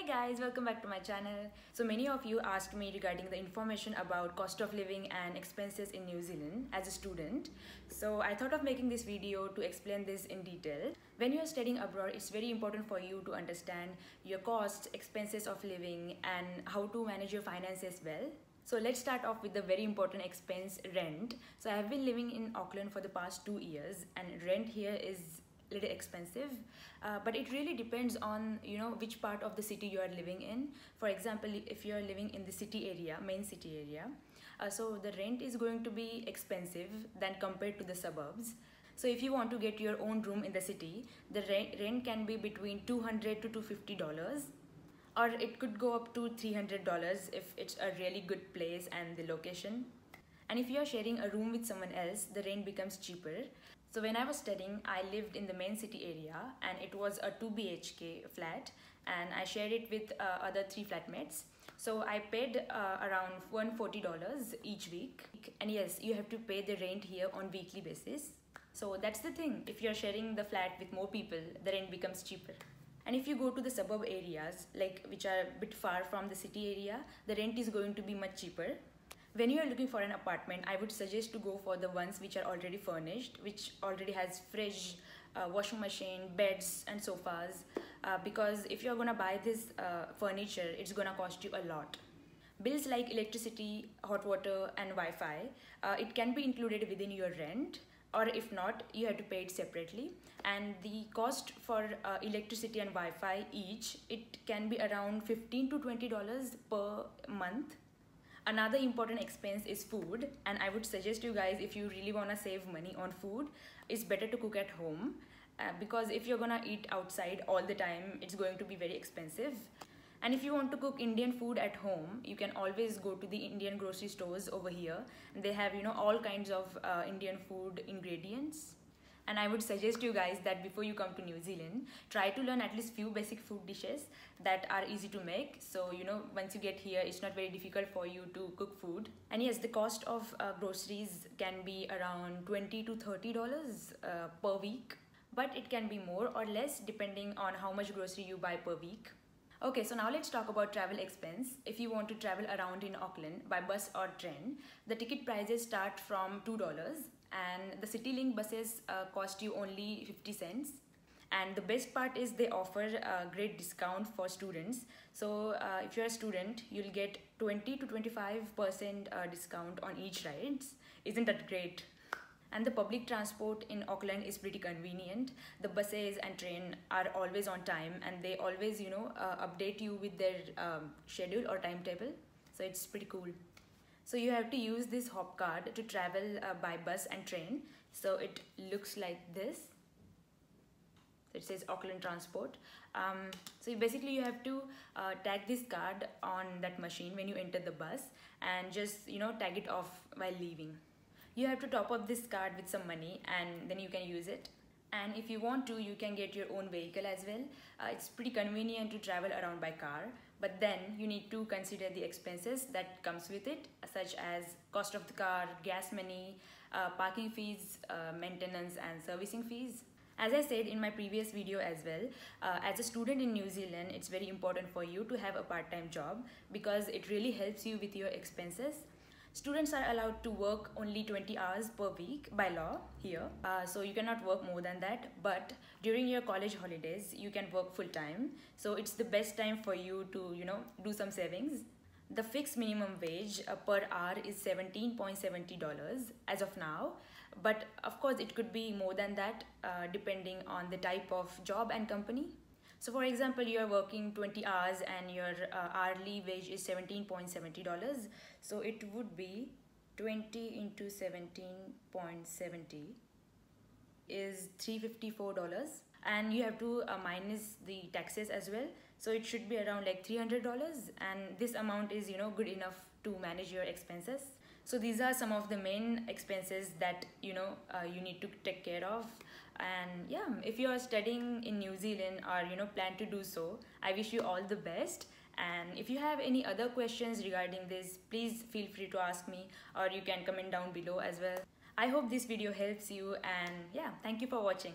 guys, welcome back to my channel. So many of you asked me regarding the information about cost of living and expenses in New Zealand as a student. So I thought of making this video to explain this in detail. When you are studying abroad, it's very important for you to understand your costs, expenses of living and how to manage your finances well. So let's start off with the very important expense, rent. So I have been living in Auckland for the past 2 years and rent here is little expensive, but it really depends on which part of the city you are living in. For example, if you are living in the city area, main city area, so the rent is going to be expensive than compared to the suburbs. So if you want to get your own room in the city, the rent can be between $200 to $250, or it could go up to $300 if it's a really good place and the location. And if you are sharing a room with someone else, the rent becomes cheaper. So when I was studying, I lived in the main city area and it was a 2 BHK flat and I shared it with other 3 flatmates. So I paid around $140 each week. And yes, you have to pay the rent here on weekly basis. So that's the thing. If you're sharing the flat with more people, the rent becomes cheaper. And if you go to the suburb areas, which are a bit far from the city area, the rent is going to be much cheaper. When you are looking for an apartment, I would suggest to go for the ones which are already furnished, which already has fridge, washing machine, beds and sofas, because if you're gonna buy this furniture, it's gonna cost you a lot. Bills like electricity, hot water and Wi-Fi, it can be included within your rent, or if not, you have to pay it separately. And the cost for electricity and Wi-Fi each, it can be around $15 to $20 per month. Another important expense is food, and I would suggest you guys, if you really want to save money on food, it's better to cook at home, because if you're gonna eat outside all the time, it's going to be very expensive. And if you want to cook Indian food at home, you can always go to the Indian grocery stores over here. They have all kinds of Indian food ingredients. And I would suggest you guys that before you come to New Zealand, try to learn at least few basic food dishes that are easy to make. So, once you get here, it's not very difficult for you to cook food. And yes, the cost of groceries can be around $20 to $30 per week. But it can be more or less depending on how much grocery you buy per week. Okay, so now let's talk about travel expense. If you want to travel around in Auckland by bus or train, the ticket prices start from $2. And the CityLink buses cost you only 50 cents. And the best part is they offer a great discount for students. So if you're a student, you'll get 20 to 25% discount on each rides. Isn't that great? And the public transport in Auckland is pretty convenient. The buses and train are always on time and they always update you with their schedule or timetable. So it's pretty cool. So you have to use this hop card to travel by bus and train. So it looks like this. It says Auckland Transport. So basically you have to tag this card on that machine when you enter the bus and just tag it off while leaving. You have to top up this card with some money and then you can use it. And if you want to, you can get your own vehicle as well. It's pretty convenient to travel around by car, but then you need to consider the expenses that comes with it, such as cost of the car, gas money, parking fees, maintenance and servicing fees. As I said in my previous video as well, as a student in New Zealand, it's very important for you to have a part-time job because it really helps you with your expenses. Students are allowed to work only 20 hours per week by law here, so you cannot work more than that. But during your college holidays, you can work full-time. So it's the best time for you to, do some savings. The fixed minimum wage per hour is $17.70 as of now. But of course, it could be more than that depending on the type of job and company. So for example, you are working 20 hours and your hourly wage is $17.70. So it would be 20 into 17.70 is $354. And you have to minus the taxes as well. So it should be around like $300. And this amount is, good enough to manage your expenses. So these are some of the main expenses that you need to take care of. And yeah, if you are studying in New Zealand or plan to do so, I wish you all the best. And if you have any other questions regarding this, please feel free to ask me, or you can comment down below as well. I hope this video helps you, and yeah, thank you for watching.